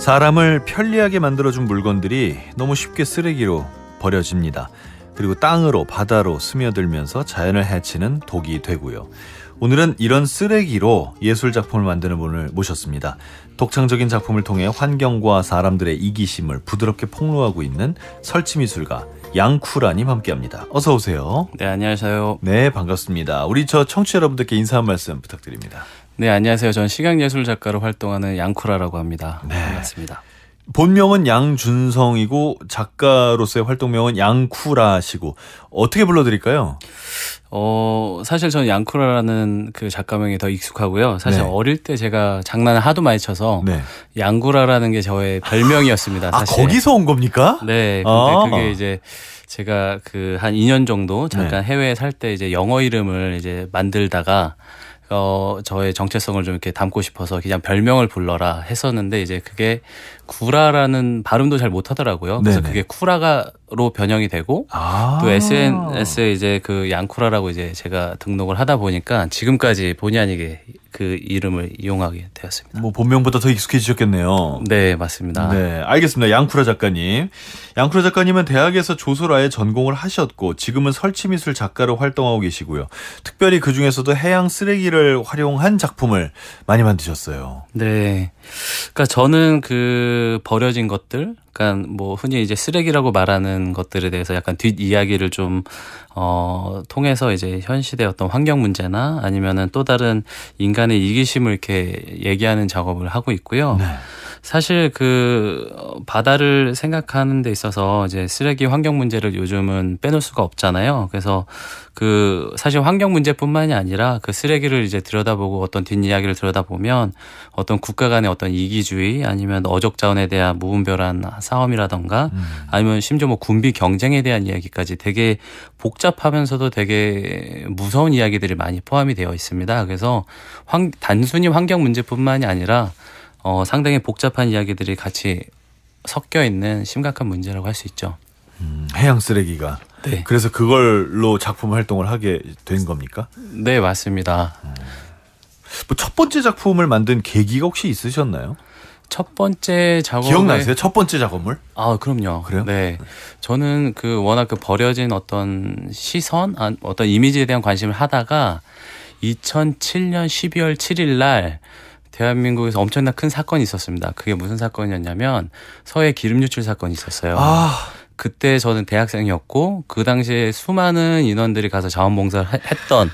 사람을 편리하게 만들어준 물건들이 너무 쉽게 쓰레기로 버려집니다. 그리고 땅으로 바다로 스며들면서 자연을 해치는 독이 되고요. 오늘은 이런 쓰레기로 예술작품을 만드는 분을 모셨습니다. 독창적인 작품을 통해 환경과 사람들의 이기심을 부드럽게 폭로하고 있는 설치미술가 양쿠라님 함께합니다. 어서 오세요. 네, 안녕하세요. 네, 반갑습니다. 우리 청취자 여러분들께 인사 한 말씀 부탁드립니다. 네, 안녕하세요. 전 식약예술 작가로 활동하는 양쿠라라고 합니다. 네. 반갑습니다. 본명은 양준성이고 작가로서의 활동명은 양쿠라시고 어떻게 불러드릴까요? 사실 저는 양쿠라라는 그 작가명이 더 익숙하고요. 사실 네. 어릴 때 제가 장난을 하도 많이 쳐서 네. 양구라라는 게 저의 별명이었습니다. 사실. 아, 거기서 온 겁니까? 네. 근데 그게 이제 제가 그 한 2년 정도 잠깐 해외에 살 때 이제 영어 이름을 이제 만들다가 저의 정체성을 좀 이렇게 담고 싶어서 그냥 별명을 불러라 했었는데 이제 그게 구라라는 발음도 잘 못하더라고요. 그래서 네네. 그게 쿠라가로 변형이 되고 또 SNS에 이제 그 양쿠라라고 이제 제가 등록을 하다 보니까 지금까지 본의 아니게 그 이름을 이용하게 되었습니다. 뭐 본명보다 더 익숙해지셨겠네요. 네, 맞습니다. 네, 알겠습니다. 양쿠라 작가님. 양쿠라 작가님은 대학에서 조소라에 전공을 하셨고 지금은 설치미술 작가로 활동하고 계시고요. 특별히 그중에서도 해양 쓰레기를 활용한 작품을 많이 만드셨어요. 네. 그러니까 저는 그 버려진 것들, 그러니까 뭐 흔히 이제 쓰레기라고 말하는 것들에 대해서 약간 뒷이야기를 좀 통해서 이제 현 시대의 어떤 환경 문제나 아니면은 또 다른 인간의 이기심을 이렇게 얘기하는 작업을 하고 있고요. 네. 사실 그 바다를 생각하는 데 있어서 이제 쓰레기 환경 문제를 요즘은 빼놓을 수가 없잖아요. 그래서 그 사실 환경 문제뿐만이 아니라 그 쓰레기를 이제 들여다보고 어떤 뒷이야기를 들여다보면 어떤 국가 간의 어떤 이기주의 아니면 어족 자원에 대한 무분별한 싸움이라던가 아니면 심지어 뭐 군비 경쟁에 대한 이야기까지 되게 복잡하면서도 되게 무서운 이야기들이 많이 포함이 되어 있습니다. 그래서 단순히 환경 문제뿐만이 아니라 상당히 복잡한 이야기들이 같이 섞여 있는 심각한 문제라고 할 수 있죠. 해양 쓰레기가. 네. 그래서 그걸로 작품 활동을 하게 된 겁니까? 네, 맞습니다. 뭐 첫 번째 작품을 만든 계기가 혹시 있으셨나요? 첫 번째 작업에 기억나세요? 첫 번째 작업물? 아, 그럼요. 그래요? 네. 저는 그 워낙 그 버려진 어떤 시선, 어떤 이미지에 대한 관심을 하다가 2007년 12월 7일 날 대한민국에서 엄청난 큰 사건이 있었습니다. 그게 무슨 사건이었냐면 서해 기름 유출 사건이 있었어요. 그때 저는 대학생이었고 그 당시에 수많은 인원들이 가서 자원봉사를 했던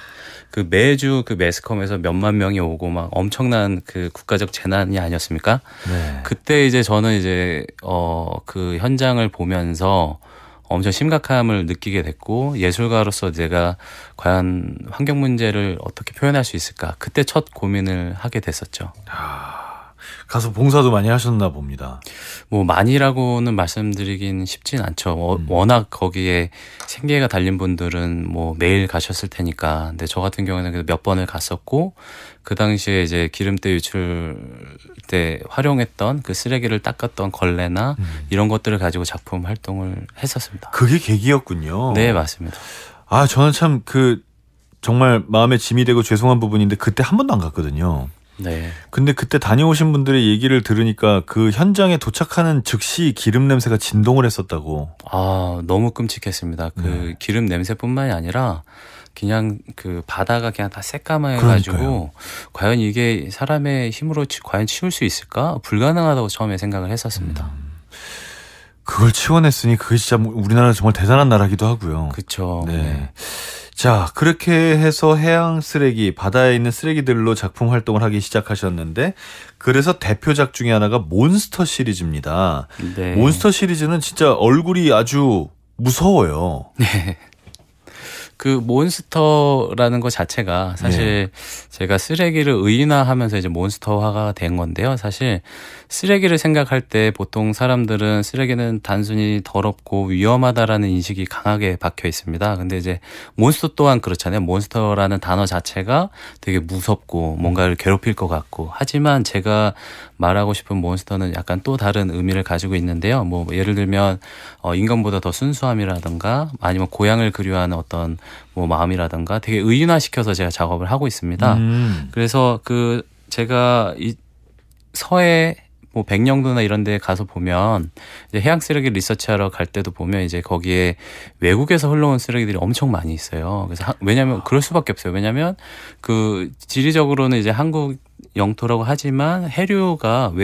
그 매주 그 매스컴에서 몇만 명이 오고 막 엄청난 그 국가적 재난이 아니었습니까? 네. 그때 이제 저는 이제 그 현장을 보면서 엄청 심각함을 느끼게 됐고 예술가로서 내가 과연 환경 문제를 어떻게 표현할 수 있을까? 그때 첫 고민을 하게 됐었죠. 가서 봉사도 많이 하셨나 봅니다. 뭐 많이라고는 말씀드리긴 쉽진 않죠. 워낙 거기에 생계가 달린 분들은 뭐 매일 가셨을 테니까. 근데 저 같은 경우에는 몇 번을 갔었고 그 당시에 이제 기름때 유출 때 활용했던 그 쓰레기를 닦았던 걸레나 이런 것들을 가지고 작품 활동을 했었습니다. 그게 계기였군요. 네, 맞습니다. 아, 저는 참 정말 마음에 짐이 되고 죄송한 부분인데 그때 한 번도 안 갔거든요. 네. 근데 그때 다녀오신 분들의 얘기를 들으니까 그 현장에 도착하는 즉시 기름 냄새가 진동을 했었다고. 아, 너무 끔찍했습니다. 그 기름 냄새뿐만이 아니라 그냥 그 바다가 그냥 다 새까매가지고 과연 이게 사람의 힘으로 과연 치울 수 있을까? 불가능하다고 처음에 생각을 했었습니다. 그걸 치워냈으니 그게 진짜 우리나라 정말 대단한 나라기도 하고요. 그렇죠. 네. 자, 그렇게 해서 해양 쓰레기, 바다에 있는 쓰레기들로 작품 활동을 하기 시작하셨는데 그래서 대표작 중에 하나가 몬스터 시리즈입니다. 네. 몬스터 시리즈는 진짜 얼굴이 아주 무서워요. 네. 그 몬스터라는 것 자체가 사실 제가 쓰레기를 의인화하면서 이제 몬스터화가 된 건데요. 사실 쓰레기를 생각할 때 보통 사람들은 쓰레기는 단순히 더럽고 위험하다라는 인식이 강하게 박혀 있습니다. 근데 이제 몬스터 또한 그렇잖아요. 몬스터라는 단어 자체가 되게 무섭고 뭔가를 괴롭힐 것 같고 하지만 제가 말하고 싶은 몬스터는 약간 또 다른 의미를 가지고 있는데요. 뭐 예를 들면 인간보다 더 순수함이라든가 아니면 고향을 그리워하는 어떤 뭐 마음이라든가 되게 의인화시켜서 제가 작업을 하고 있습니다. 그래서 그 제가 이 서해 뭐 백령도나 이런 데 가서 보면 이제 해양 쓰레기 리서치하러 갈 때도 보면 이제 거기에 외국에서 흘러온 쓰레기들이 엄청 많이 있어요. 그래서 왜냐면 그럴 수밖에 없어요. 왜냐면 그 지리적으로는 이제 한국 영토라고 하지만 해류가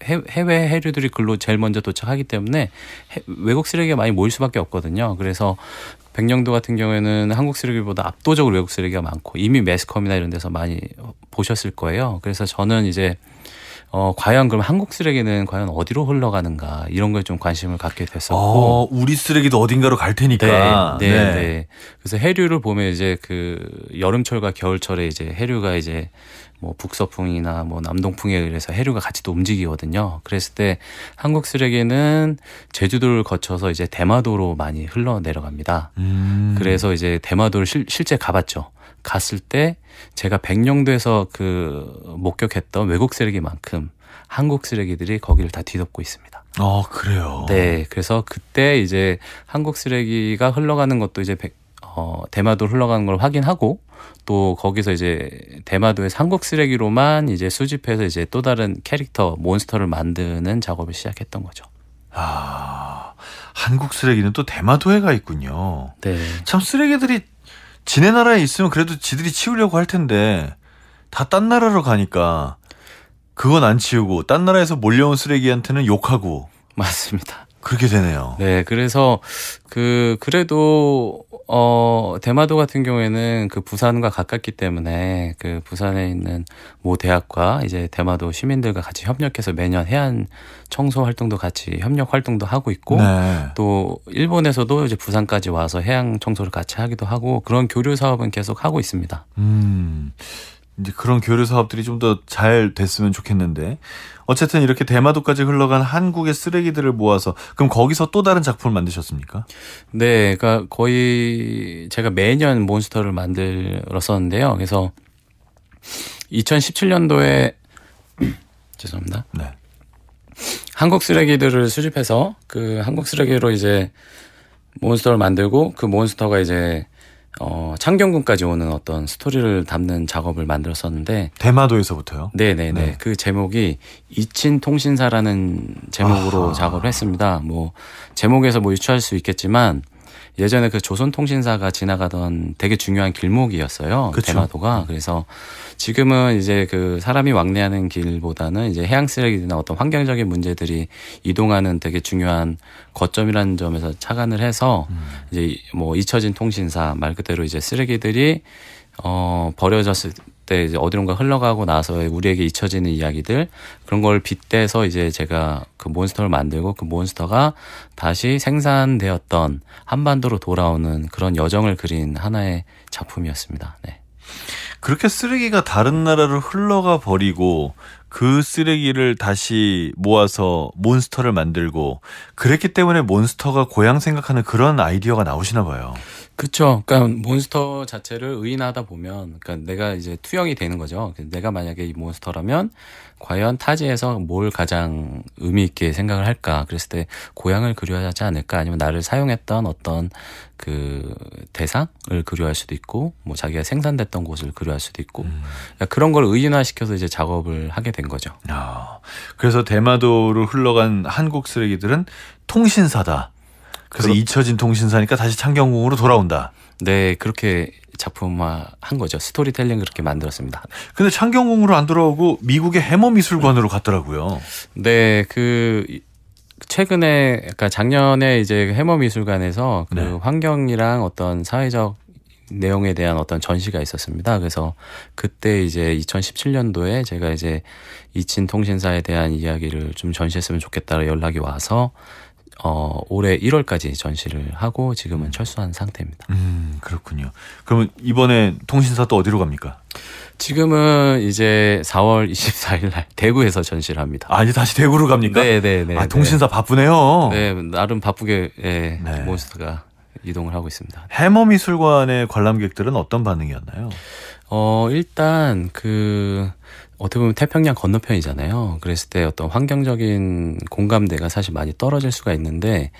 해외 해류들이 글로 제일 먼저 도착하기 때문에 외국 쓰레기가 많이 모일 수밖에 없거든요. 그래서 백령도 같은 경우에는 한국 쓰레기보다 압도적으로 외국 쓰레기가 많고 이미 매스컴이나 이런 데서 많이 보셨을 거예요. 그래서 저는 이제 과연 그럼 한국 쓰레기는 과연 어디로 흘러가는가 이런 거에 좀 관심을 갖게 됐었고 우리 쓰레기도 어딘가로 갈 테니까. 네. 그래서 해류를 보면 이제 그 여름철과 겨울철에 이제 해류가 이제 뭐 북서풍이나 뭐 남동풍에 의해서 해류가 같이 또 움직이거든요. 그랬을 때 한국 쓰레기는 제주도를 거쳐서 이제 대마도로 많이 흘러내려갑니다. 그래서 이제 대마도를 실제 가봤죠. 갔을 때 제가 백령도에서 그 목격했던 외국 쓰레기만큼 한국 쓰레기들이 거기를 다 뒤덮고 있습니다. 그래요? 네. 그래서 그때 이제 한국 쓰레기가 흘러가는 것도 이제 대마도로 흘러가는 걸 확인하고 또 거기서 이제 대마도에서 한국 쓰레기로만 이제 수집해서 이제 또 다른 캐릭터 몬스터를 만드는 작업을 시작했던 거죠. 한국 쓰레기는 또 대마도에 가 있군요. 네. 참 쓰레기들이 지네 나라에 있으면 그래도 지들이 치우려고 할 텐데 다 딴 나라로 가니까 그건 안 치우고 딴 나라에서 몰려온 쓰레기한테는 욕하고. 맞습니다. 그렇게 되네요. 네, 그래서 그래도 대마도 같은 경우에는 그 부산과 가깝기 때문에 그 부산에 있는 모 대학과 이제 대마도 시민들과 같이 협력해서 매년 해안 청소 활동도 같이 협력 활동도 하고 있고 또 일본에서도 이제 부산까지 와서 해양 청소를 같이 하기도 하고 그런 교류 사업은 계속 하고 있습니다. 이제 그런 교류 사업들이 좀 더 잘 됐으면 좋겠는데 어쨌든 이렇게 대마도까지 흘러간 한국의 쓰레기들을 모아서 그럼 거기서 또 다른 작품을 만드셨습니까? 네, 그러니까 거의 제가 매년 몬스터를 만들었었는데요. 그래서 2017년도에 죄송합니다. 네. 한국 쓰레기들을 수집해서 그 한국 쓰레기로 이제 몬스터를 만들고 그 몬스터가 이제 창경군까지 오는 어떤 스토리를 담는 작업을 만들었었는데 대마도에서부터요? 네네네. 네. 그 제목이 이친 통신사라는 제목으로 작업을 했습니다. 뭐 제목에서 뭐 유추할 수 있겠지만 예전에 그 조선통신사가 지나가던 되게 중요한 길목이었어요. 그쵸. 대마도가. 그래서 지금은 이제 그 사람이 왕래하는 길보다는 이제 해양 쓰레기나 어떤 환경적인 문제들이 이동하는 되게 중요한 거점이라는 점에서 착안을 해서 이제 뭐 잊혀진 통신사 말 그대로 이제 쓰레기들이 버려졌을 때 이제 어디론가 흘러가고 나서 우리에게 잊혀지는 이야기들 그런 걸 빗대서 이제 제가 그 몬스터를 만들고 그 몬스터가 다시 생산되었던 한반도로 돌아오는 그런 여정을 그린 하나의 작품이었습니다. 네. 그렇게 쓰레기가 다른 나라로 흘러가 버리고 그 쓰레기를 다시 모아서 몬스터를 만들고 그랬기 때문에 몬스터가 고향 생각하는 그런 아이디어가 나오시나 봐요. 그렇죠. 그러니까 몬스터 자체를 의인하다 보면, 그러니까 내가 이제 투영이 되는 거죠. 내가 만약에 이 몬스터라면 과연 타지에서 뭘 가장 의미 있게 생각을 할까? 그랬을 때 고향을 그려야 하지 않을까? 아니면 나를 사용했던 어떤 그 대상을 그려할 수도 있고, 뭐 자기가 생산됐던 곳을 그려할 수도 있고, 그러니까 그런 걸 의인화시켜서 이제 작업을 하게 된 거죠. 그래서 대마도로 흘러간 한국 쓰레기들은 통신사다. 그래서 잊혀진 통신사니까 다시 창경궁으로 돌아온다. 네, 그렇게 작품화한 거죠. 스토리텔링 그렇게 만들었습니다. 근데 창경궁으로 안 돌아오고 미국의 해머미술관으로 갔더라고요. 네, 최근에, 그러니까 작년에 이제 해머미술관에서 그 환경이랑 어떤 사회적 내용에 대한 어떤 전시가 있었습니다. 그래서 그때 이제 2017년도에 제가 이제 이친 통신사에 대한 이야기를 좀 전시했으면 좋겠다는 연락이 와서 올해 1월까지 전시를 하고 지금은 철수한 상태입니다. 그렇군요. 그러면 이번에 통신사 또 어디로 갑니까? 지금은 이제 4월 24일 날 대구에서 전시를 합니다. 이제 다시 대구로 갑니까? 네네네. 통신사 바쁘네요. 네, 나름 바쁘게 몬스터가 이동을 하고 있습니다. 해머미술관의 관람객들은 어떤 반응이었나요? 일단 어떻게 보면 태평양 건너편이잖아요. 그랬을 때 어떤 환경적인 공감대가 사실 많이 떨어질 수가 있는데,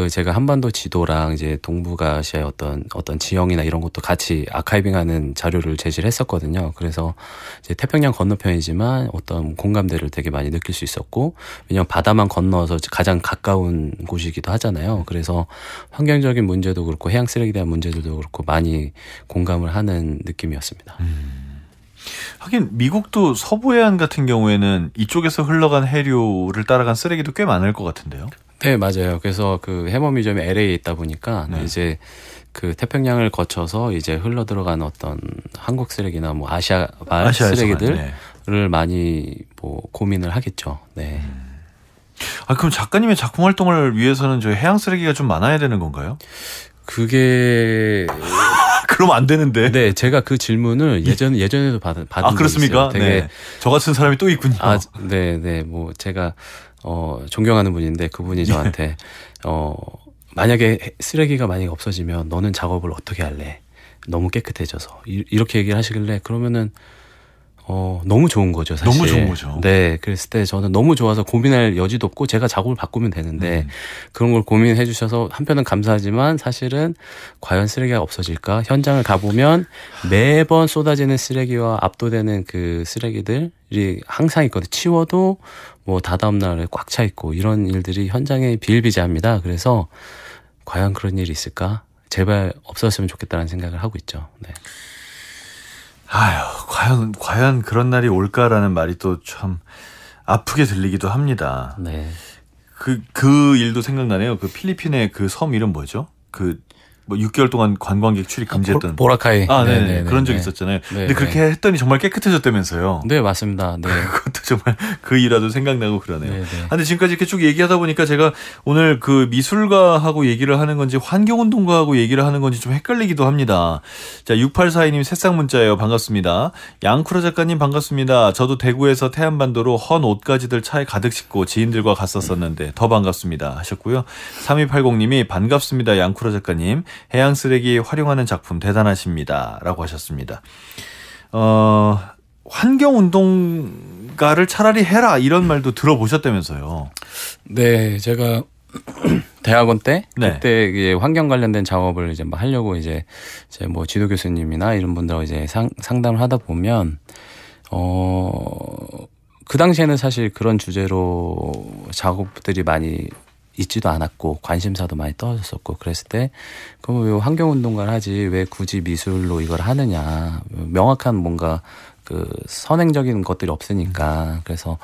제가 한반도 지도랑 이제 동북아시아의 어떤 지형이나 이런 것도 같이 아카이빙하는 자료를 제시를 했었거든요. 그래서 이제 태평양 건너편이지만 어떤 공감대를 되게 많이 느낄 수 있었고, 왜냐면 바다만 건너서 가장 가까운 곳이기도 하잖아요. 그래서 환경적인 문제도 그렇고 해양 쓰레기에 대한 문제들도 그렇고 많이 공감을 하는 느낌이었습니다. 하긴 미국도 서부해안 같은 경우에는 이쪽에서 흘러간 해류를 따라간 쓰레기도 꽤 많을 것 같은데요. 네, 맞아요. 그래서 해머뮤지엄이 LA에 있다 보니까 네. 이제 태평양을 거쳐서 이제 흘러 들어간 어떤 한국 쓰레기나 뭐 아시아발 쓰레기들을 네. 많이 고민을 하겠죠. 네. 그럼 작가님의 작품 활동을 위해서는 저 해양 쓰레기가 좀 많아야 되는 건가요? 그게 그럼 안 되는데. 네, 제가 그 질문을 예전에도 받은 그렇습니까? 되게 네. 저 같은 사람이 또 있군요. 네. 제가 존경하는 분인데 그분이 저한테 만약에 쓰레기가 만약에 없어지면 너는 작업을 어떻게 할래? 너무 깨끗해져서 이렇게 얘기를 하시길래 그러면은 너무 좋은 거죠, 사실. 너무 좋은 거죠. 네, 그랬을 때 저는 너무 좋아서 고민할 여지도 없고 제가 작업을 바꾸면 되는데 그런 걸 고민해 주셔서 한편은 감사하지만 사실은 과연 쓰레기가 없어질까? 현장을 가보면 매번 쏟아지는 쓰레기와 압도되는 그 쓰레기들이 항상 있거든요. 치워도 다다음 날에 꽉 차 있고 이런 일들이 현장에 비일비재합니다. 그래서 과연 그런 일이 있을까? 제발 없었으면 좋겠다는 생각을 하고 있죠. 네. 과연 그런 날이 올까라는 말이 또 참 아프게 들리기도 합니다. 네. 그 일도 생각나네요. 필리핀의 섬 이름 뭐죠? 6개월 동안 관광객 출입 금지했던 보라카이. 네. 그런 적 있었잖아요. 근데 그렇게 했더니 정말 깨끗해졌다면서요. 네, 맞습니다. 네. 그것도 정말 그 일화도 생각나고 그러네요. 네. 근데 지금까지 이렇게 쭉 얘기하다 보니까 제가 오늘 미술가하고 얘기를 하는 건지 환경운동가하고 얘기를 하는 건지 좀 헷갈리기도 합니다. 자, 6842님 새싹 문자예요. 반갑습니다. 양쿠라 작가님 반갑습니다. 저도 대구에서 태안반도로 헌 옷가지들 차에 가득 싣고 지인들과 갔었었는데 더 반갑습니다 하셨고요. 3280님이 반갑습니다. 양쿠라 작가님. 해양 쓰레기 활용하는 작품 대단하십니다. 라고 하셨습니다. 환경운동가를 차라리 해라 이런 말도 들어보셨다면서요. 네, 제가 대학원 때 네. 그때 이제 환경 관련된 작업을 이제 하려고 이제 지도 교수님이나 이런 분들하고 이제 상담을 하다 보면 그 당시에는 사실 그런 주제로 작업들이 많이 있지도 않았고 관심사도 많이 떨어졌었고 그랬을 때 그럼 왜 환경운동가를 하지 왜 굳이 미술로 이걸 하느냐 명확한 뭔가 선행적인 것들이 없으니까 그래서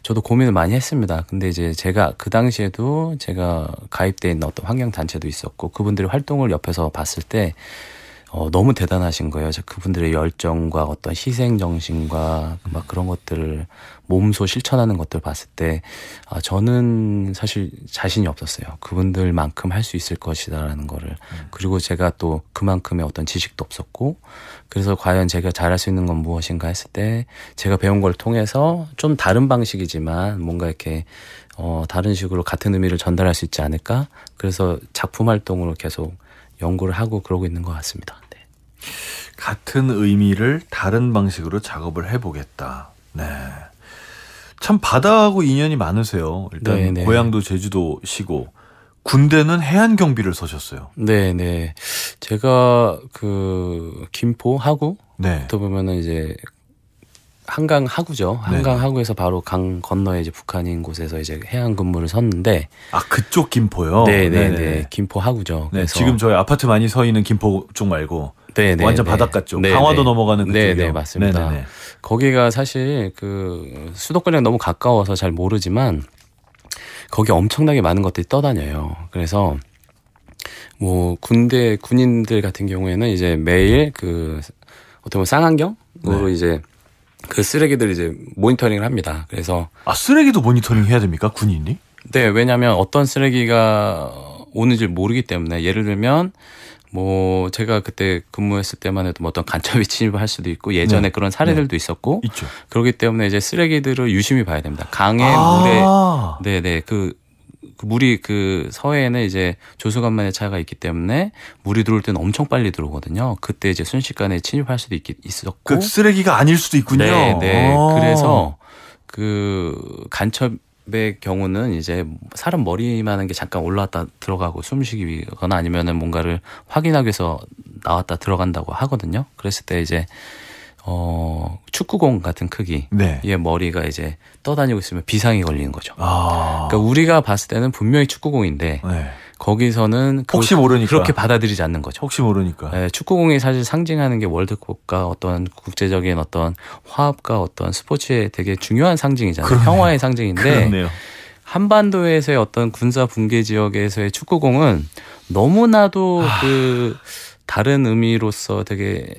저도 고민을 많이 했습니다. 근데 이제 제가 그 당시에도 제가 가입돼 있는 어떤 환경단체도 있었고 그분들의 활동을 옆에서 봤을 때 너무 대단하신 거예요. 그분들의 열정과 어떤 희생정신과 막 그런 것들을 몸소 실천하는 것들을 봤을 때 저는 사실 자신이 없었어요. 그분들만큼 할 수 있을 것이다라는 거를. 그리고 제가 또 그만큼의 어떤 지식도 없었고 그래서 과연 제가 잘할 수 있는 건 무엇인가 했을 때 제가 배운 걸 통해서 좀 다른 방식이지만 뭔가 이렇게 다른 식으로 같은 의미를 전달할 수 있지 않을까? 그래서 작품 활동으로 계속 연구를 하고 그러고 있는 것 같습니다. 네. 같은 의미를 다른 방식으로 작업을 해보겠다. 네. 참 바다하고 인연이 많으세요. 일단 네네. 고향도 제주도시고 군대는 해안 경비를 서셨어요. 네. 제가 김포 하구 네. 또 보면은 이제 한강 하구죠. 한강 하구에서 바로 강 건너에 이제 북한인 곳에서 이제 해안 근무를 섰는데 그쪽 김포요. 네. 김포 하구죠. 네, 그래서 지금 저희 아파트 많이 서 있는 김포 쪽 말고 완전 바닷가 쪽, 강화도 넘어가는 그쪽이요. 네, 맞습니다. 네네. 거기가 사실 수도권이랑 너무 가까워서 잘 모르지만 거기 엄청나게 많은 것들이 떠다녀요. 그래서 군인들 같은 경우에는 이제 매일 어떻게 보면 쌍안경으로 이제 그 쓰레기들 이제 모니터링을 합니다. 그래서 쓰레기도 모니터링 해야 됩니까? 군인이? 네, 왜냐하면 어떤 쓰레기가 오는지 모르기 때문에 예를 들면 제가 그때 근무했을 때만 해도 어떤 간첩이 침입을 할 수도 있고 예전에 그런 사례들도 있었고 있죠. 그렇기 때문에 이제 쓰레기들을 유심히 봐야 됩니다. 강의 물에 네네 그 물이 그 서해에는 이제 조수간만의 차가 있기 때문에 물이 들어올 때는 엄청 빨리 들어오거든요. 그때 이제 순식간에 침입할 수도 있었고. 그 쓰레기가 아닐 수도 있군요. 네, 네. 그래서 그 간첩의 경우는 이제 사람 머리만한 게 잠깐 올라왔다 들어가고 숨쉬기 위거나 아니면은 뭔가를 확인하기 위해서 나왔다 들어간다고 하거든요. 그랬을 때 이제 축구공 같은 크기의 네. 머리가 이제 떠다니고 있으면 비상이 걸리는 거죠. 아. 그러니까 우리가 봤을 때는 분명히 축구공인데 네. 거기서는 혹시 모르니까 그렇게 받아들이지 않는 거죠. 혹시 모르니까. 네, 축구공이 사실 상징하는 게 월드컵과 어떤 국제적인 어떤 화합과 어떤 스포츠의 되게 중요한 상징이잖아요. 그러네요. 평화의 상징인데 그렇네요. 한반도에서의 어떤 군사 붕괴 지역에서의 축구공은 너무나도 그 다른 의미로서 되게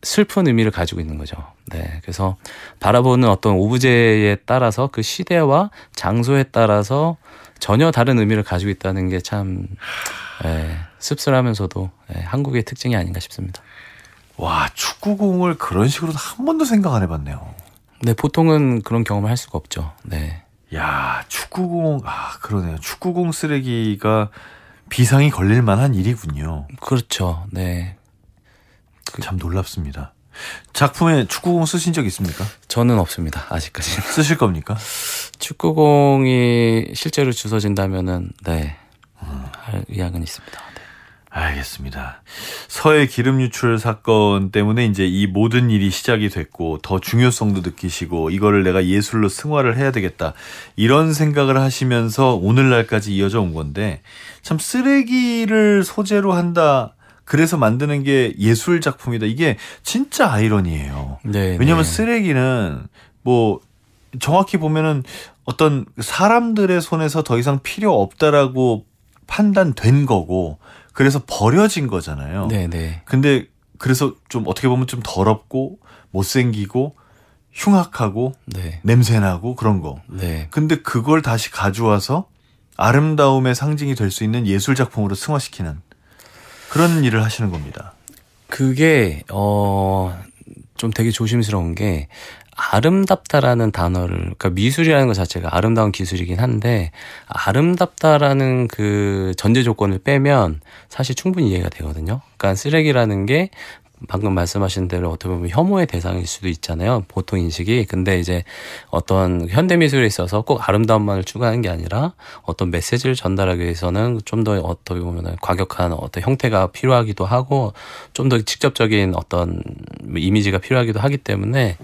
슬픈 의미를 가지고 있는 거죠. 네. 그래서 바라보는 어떤 오브제에 따라서 그 시대와 장소에 따라서 전혀 다른 의미를 가지고 있다는 게 참 씁쓸하면서도 한국의 특징이 아닌가 싶습니다. 와, 축구공을 그런 식으로 한 번도 생각 안 해봤네요. 네, 보통은 그런 경험을 할 수가 없죠. 네. 야, 축구공, 그러네요. 축구공 쓰레기가 비상이 걸릴 만한 일이군요. 그렇죠. 네. 참 놀랍습니다. 작품에 축구공 쓰신 적 있습니까? 저는 없습니다. 아직까지는. 쓰실 겁니까? 축구공이 실제로 주워진다면은 할 의향은 있습니다. 네. 알겠습니다. 서해 기름 유출 사건 때문에 이제 이 모든 일이 시작이 됐고 더 중요성도 느끼시고 이거를 내가 예술로 승화를 해야 되겠다. 이런 생각을 하시면서 오늘날까지 이어져 온 건데 참 쓰레기를 소재로 한다. 그래서 만드는 게 예술 작품이다. 이게 진짜 아이러니예요. 네, 왜냐하면 네. 쓰레기는 뭐 정확히 보면은 어떤 사람들의 손에서 더 이상 필요 없다라고 판단된 거고 그래서 버려진 거잖아요. 네, 네. 근데 그래서 좀 어떻게 보면 좀 더럽고 못생기고 흉악하고 네. 냄새나고 그런 거. 네. 근데 그걸 다시 가져와서 아름다움의 상징이 될 수 있는 예술 작품으로 승화시키는 그런 일을 하시는 겁니다. 그게 좀 되게 조심스러운 게 아름답다라는 단어를 그러니까 미술이라는 것 자체가 아름다운 기술이긴 한데 아름답다라는 그 전제 조건을 빼면 사실 충분히 이해가 되거든요. 그러니까 쓰레기라는 게 방금 말씀하신 대로 어떻게 보면 혐오의 대상일 수도 있잖아요. 보통 인식이. 근데 이제 어떤 현대미술에 있어서 꼭 아름다움만을 추구하는 게 아니라 어떤 메시지를 전달하기 위해서는 좀 더 어떻게 보면 과격한 어떤 형태가 필요하기도 하고 좀 더 직접적인 어떤 이미지가 필요하기도 하기 때문에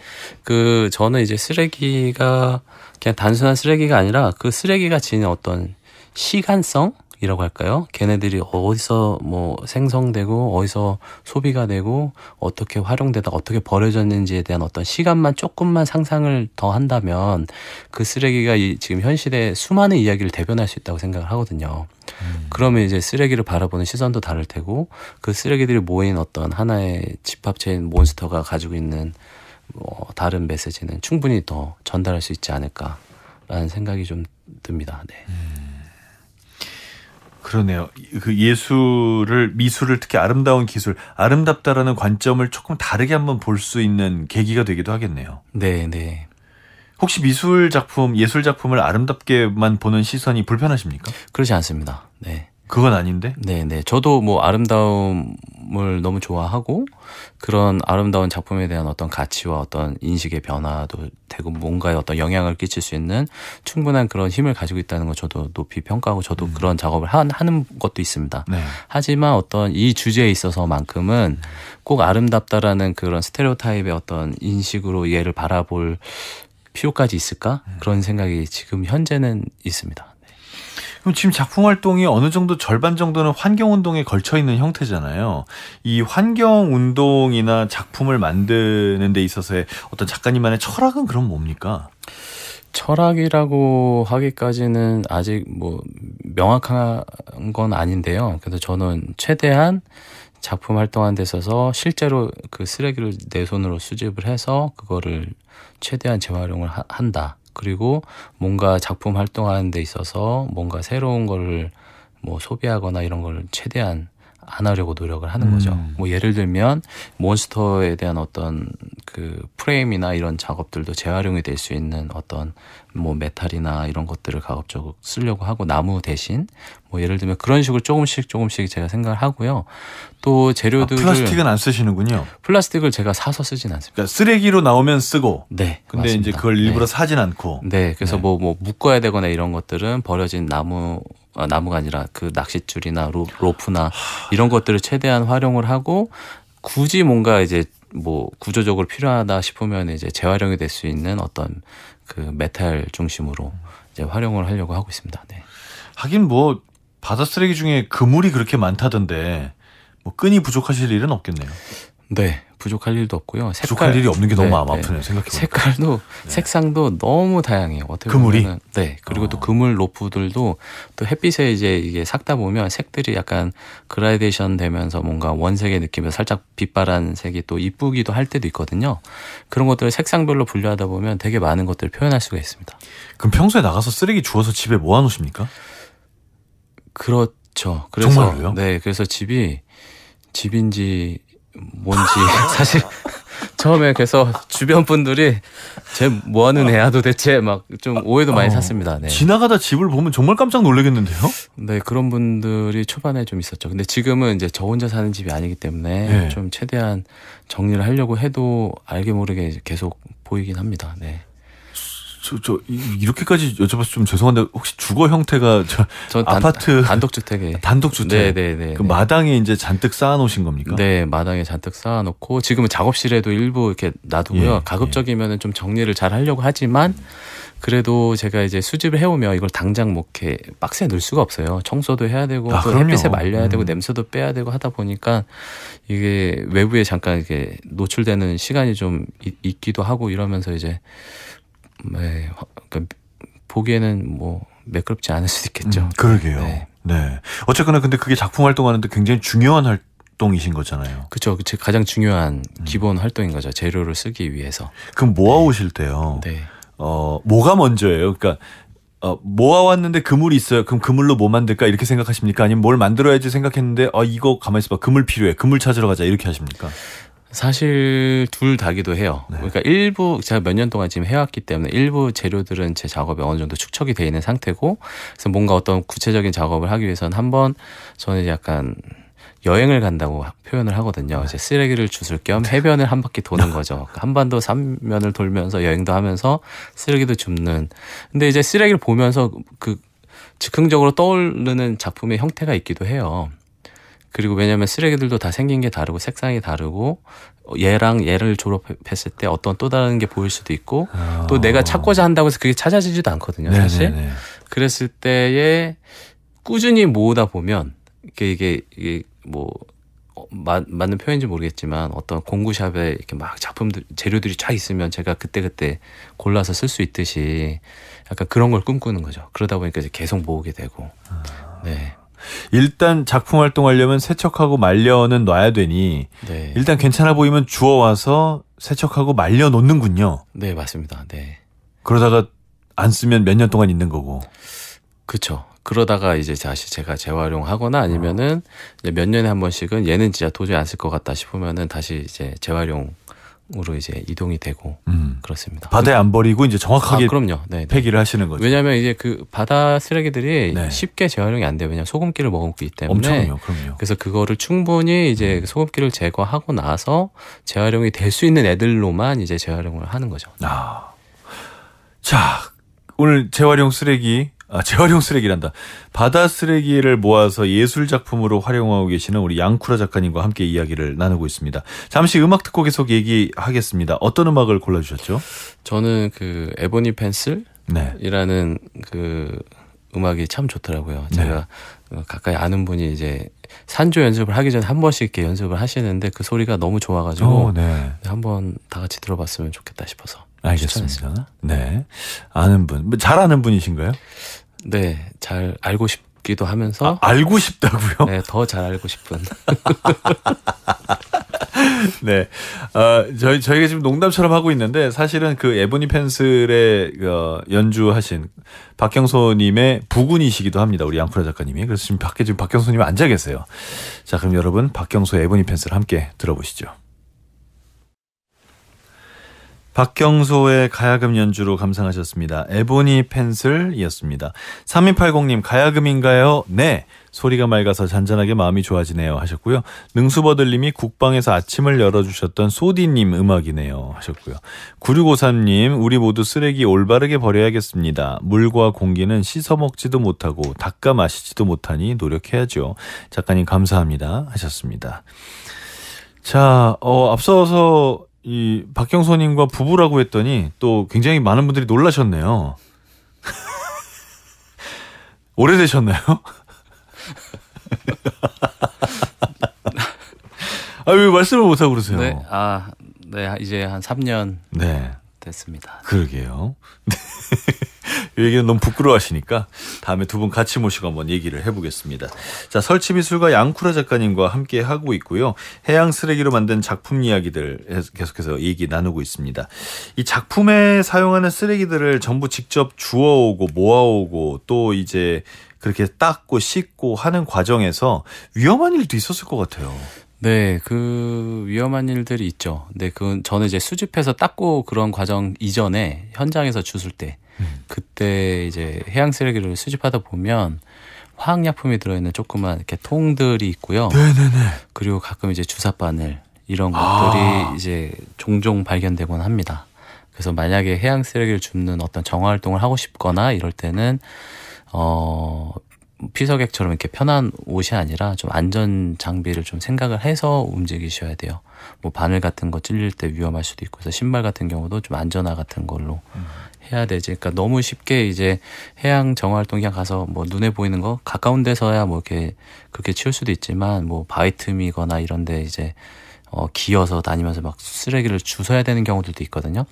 저는 이제 쓰레기가 그냥 단순한 쓰레기가 아니라 그 쓰레기가 지닌 어떤 시간성? 이라고 할까요? 걔네들이 어디서 뭐 생성되고 어디서 소비가 되고 어떻게 활용되다 어떻게 버려졌는지에 대한 어떤 시간만 조금만 상상을 더 한다면 그 쓰레기가 지금 현 시대의 수많은 이야기를 대변할 수 있다고 생각을 하거든요. 그러면 이제 쓰레기를 바라보는 시선도 다를 테고 그 쓰레기들이 모인 어떤 하나의 집합체인 몬스터가 가지고 있는 다른 메시지는 충분히 더 전달할 수 있지 않을까라는 생각이 좀 듭니다. 네. 그러네요. 그 미술을 특히 아름다운 기술, 아름답다라는 관점을 조금 다르게 한번 볼 수 있는 계기가 되기도 하겠네요. 네, 네. 혹시 예술 작품을 아름답게만 보는 시선이 불편하십니까? 그렇지 않습니다. 네. 그건 아닌데? 네, 네. 저도 뭐 아름다움을 너무 좋아하고 그런 아름다운 작품에 대한 어떤 가치와 어떤 인식의 변화도 되고 뭔가에 어떤 영향을 끼칠 수 있는 충분한 그런 힘을 가지고 있다는 거 저도 높이 평가하고 저도 그런 작업을 하는 것도 있습니다. 네. 하지만 어떤 이 주제에 있어서만큼은 꼭 아름답다라는 그런 스테레오타입의 어떤 인식으로 얘를 바라볼 필요까지 있을까? 그런 생각이 지금 현재는 있습니다. 그럼 지금 작품 활동이 어느 정도 절반 정도는 환경운동에 걸쳐 있는 형태잖아요. 이 환경운동이나 작품을 만드는 데 있어서의 어떤 작가님만의 철학은 그럼 뭡니까? 철학이라고 하기까지는 아직 뭐 명확한 건 아닌데요. 그래서 저는 최대한 작품 활동하는 데 있어서 실제로 그 쓰레기를 내 손으로 수집을 해서 그거를 최대한 재활용을 한다. 그리고 뭔가 작품 활동하는 데 있어서 뭔가 새로운 거를 뭐 소비하거나 이런 걸 최대한 안 하려고 노력을 하는 거죠. 뭐 예를 들면 몬스터에 대한 어떤 그 프레임이나 이런 작업들도 재활용이 될 수 있는 어떤 뭐 메탈이나 이런 것들을 가급적으로 쓰려고 하고 나무 대신 뭐 예를 들면 그런 식으로 조금씩 제가 생각을 하고요. 또 재료들을 플라스틱은 안 쓰시는군요. 플라스틱을 제가 사서 쓰진 않습니다. 그러니까 쓰레기로 나오면 쓰고. 네. 근데 맞습니다. 이제 그걸 일부러 네. 사진 않고. 네. 그래서 네. 뭐 묶어야 되거나 이런 것들은 버려진 나무가 아니라 그 낚싯줄이나 로프나 이런 것들을 최대한 활용을 하고 굳이 뭔가 이제 뭐 구조적으로 필요하다 싶으면 이제 재활용이 될 수 있는 어떤 그 메탈 중심으로 이제 활용을 하려고 하고 있습니다. 네. 하긴 뭐 바다 쓰레기 중에 그물이 그렇게 많다던데 뭐 끈이 부족하실 일은 없겠네요. 네. 부족할 일도 없고요. 부족할 일이 없는 게 너무 마음 네. 아프네요. 생각해보니까. 색깔도 색상도 너무 다양해요. 어떻게 그물이? 보면은, 네. 그리고 또 그물 로프들도 또 햇빛에 이제 이게 삭다 보면 색들이 약간 그라데이션 되면서 뭔가 원색의 느낌에서 살짝 빛바란 색이 또 이쁘기도 할 때도 있거든요. 그런 것들을 색상별로 분류하다 보면 되게 많은 것들을 표현할 수가 있습니다. 그럼 평소에 나가서 쓰레기 주워서 집에 모아놓으십니까? 그렇죠. 그래서 정말로요? 네. 그래서 집인지 뭔지 사실 처음에 그래서 주변 분들이 쟤 뭐하는 애야 도대체 막 좀 오해도 많이 샀습니다. 네. 지나가다 집을 보면 정말 깜짝 놀라겠는데요? 네, 그런 분들이 초반에 좀 있었죠. 근데 지금은 이제 저 혼자 사는 집이 아니기 때문에 네. 좀 최대한 정리를 하려고 해도 알게 모르게 이제 계속 보이긴 합니다. 네. 이렇게까지 여쭤봐서 좀 죄송한데 혹시 주거 형태가 전 아파트 단독주택에 단독주택 네네네. 그 마당에 이제 잔뜩 쌓아놓으신 겁니까? 네, 마당에 잔뜩 쌓아놓고 지금은 작업실에도 일부 이렇게 놔두고요. 예, 가급적이면은 좀 정리를 잘 하려고 하지만 그래도 제가 이제 수집을 해오면 이걸 당장 뭐 이렇게 박스에 넣을 수가 없어요. 청소도 해야 되고 또 그럼요. 햇빛에 말려야 되고 냄새도 빼야 되고 하다 보니까 이게 외부에 잠깐 이렇게 노출되는 시간이 좀 있기도 하고 이러면서 이제 네, 그러니까 보기에는 뭐 매끄럽지 않을 수도 있겠죠. 그러게요. 네. 네. 어쨌거나 근데 그게 작품 활동하는데 굉장히 중요한 활동이신 거잖아요. 그렇죠. 제 가장 중요한 기본 활동인 거죠. 재료를 쓰기 위해서. 그럼 모아오실 때요. 네. 뭐가 먼저예요? 그러니까 모아왔는데 그물이 있어요. 그럼 그물로 뭐 만들까 이렇게 생각하십니까? 아니면 뭘 만들어야지 생각했는데 이거 가만히 있어봐. 그물 필요해. 그물 찾으러 가자 이렇게 하십니까? 사실 둘 다기도 해요. 네. 그러니까 일부 제가 몇 년 동안 지금 해왔기 때문에 일부 재료들은 제 작업에 어느 정도 축적이 돼 있는 상태고 그래서 뭔가 어떤 구체적인 작업을 하기 위해서는 한번 저는 약간 여행을 간다고 표현을 하거든요. 이제 쓰레기를 주술 겸 해변을 한 바퀴 도는 거죠. 한반도 삼면을 돌면서 여행도 하면서 쓰레기도 줍는. 근데 이제 쓰레기를 보면서 그 즉흥적으로 떠오르는 작품의 형태가 있기도 해요. 그리고 왜냐하면 쓰레기들도 다 생긴 게 다르고 색상이 다르고 얘를 졸업했을 때 어떤 또 다른 게 보일 수도 있고 또 내가 찾고자 한다고 해서 그게 찾아지지도 않거든요. 사실. 네네네. 그랬을 때에 꾸준히 모으다 보면 이게 뭐 맞는 표현인지 모르겠지만 어떤 공구샵에 이렇게 막 작품들 재료들이 쫙 있으면 제가 그때 골라서 쓸 수 있듯이 약간 그런 걸 꿈꾸는 거죠. 그러다 보니까 이제 계속 모으게 되고. 네. 일단 작품 활동하려면 세척하고 말려는 놔야 되니 네. 일단 괜찮아 보이면 주워와서 세척하고 말려 놓는군요. 네, 맞습니다. 네. 그러다가 안 쓰면 몇 년 동안 있는 거고. 그렇죠. 그러다가 이제 다시 제가 재활용하거나 아니면은 이제 몇 년에 한 번씩은 얘는 진짜 도저히 안 쓸 것 같다 싶으면은 다시 이제 재활용으로 이제 이동이 되고 그렇습니다. 바다에 안 버리고 이제 정확하게 그럼요. 네. 폐기를 하시는 거죠. 왜냐하면 이제 그 바다 쓰레기들이 네. 쉽게 재활용이 안 돼요. 왜냐하면 소금기를 머금기 때문에. 엄청요, 그럼요. 그래서 그거를 충분히 이제 소금기를 제거하고 나서 재활용이 될 수 있는 애들로만 이제 재활용을 하는 거죠. 자, 오늘 재활용 쓰레기란다. 바다 쓰레기를 모아서 예술 작품으로 활용하고 계시는 우리 양쿠라 작가님과 함께 이야기를 나누고 있습니다. 잠시 음악 듣고 계속 얘기하겠습니다. 어떤 음악을 골라주셨죠? 저는 그 에보니 네. 펜슬이라는 그 음악이 참 좋더라고요. 제가 가까이 아는 분이 이제 산조 연습을 하기 전에 한 번씩 이렇게 연습을 하시는데 그 소리가 너무 좋아가지고 네. 한번 다 같이 들어봤으면 좋겠다 싶어서. 알겠습니다. 네. 아는 분. 잘 아는 분이신가요? 네. 잘 알고 싶기도 하면서. 알고 싶다고요? 네. 더 잘 알고 싶은. 네. 저희가 지금 농담처럼 하고 있는데 사실은 그 에보니 펜슬의 연주하신 박경소님의 부군이시기도 합니다. 우리 양쿠라 작가님이. 그래서 지금 밖에 지금 박경소님이 앉아 계세요. 자, 그럼 여러분 박경소의 에보니 펜슬 함께 들어보시죠. 박경소의 가야금 연주로 감상하셨습니다. 에보니 펜슬이었습니다. 3280님 가야금인가요? 네. 소리가 맑아서 잔잔하게 마음이 좋아지네요 하셨고요. 능수버들님이 국방에서 아침을 열어주셨던 소디님 음악이네요 하셨고요. 9653님 우리 모두 쓰레기 올바르게 버려야겠습니다. 물과 공기는 씻어먹지도 못하고 닦아 마시지도 못하니 노력해야죠. 작가님 감사합니다 하셨습니다. 자, 앞서서 이 박경소님과 부부라고 했더니 또 굉장히 많은 분들이 놀라셨네요. 오래되셨나요? 왜 말씀을 못하고 그러세요? 네, 네, 이제 한 3년 네. 됐습니다. 그러게요. 이 얘기는 너무 부끄러워하시니까 다음에 두 분 같이 모시고 한번 얘기를 해보겠습니다. 자, 설치미술가 양쿠라 작가님과 함께 하고 있고요. 해양 쓰레기로 만든 작품 이야기들 계속해서 얘기 나누고 있습니다. 이 작품에 사용하는 쓰레기들을 전부 직접 주워오고 모아오고 또 이제 그렇게 닦고 씻고 하는 과정에서 위험한 일도 있었을 것 같아요. 네, 그 위험한 일들이 있죠. 네, 그건 저는 이제 수집해서 닦고 그런 과정 이전에 현장에서 주술 때 그때 이제 해양 쓰레기를 수집하다 보면 화학약품이 들어있는 조그만 이렇게 통들이 있고요. 네네네. 그리고 가끔 이제 주사 바늘 이런 것들이 이제 종종 발견되곤 합니다. 그래서 만약에 해양 쓰레기를 줍는 어떤 정화 활동을 하고 싶거나 이럴 때는 피서객처럼 이렇게 편한 옷이 아니라 좀 안전 장비를 좀 생각을 해서 움직이셔야 돼요. 뭐 바늘 같은 거 찔릴 때 위험할 수도 있고, 그래서 신발 같은 경우도 좀 안전화 같은 걸로 해야 되지. 그러니까 너무 쉽게 이제 해양 정화 활동 그냥 가서 뭐 눈에 보이는 거 가까운 데서야 뭐 이렇게 그렇게 치울 수도 있지만 뭐 바위 틈이거나 이런데 이제 기어서 다니면서 막 쓰레기를 주워야 되는 경우들도 있거든요.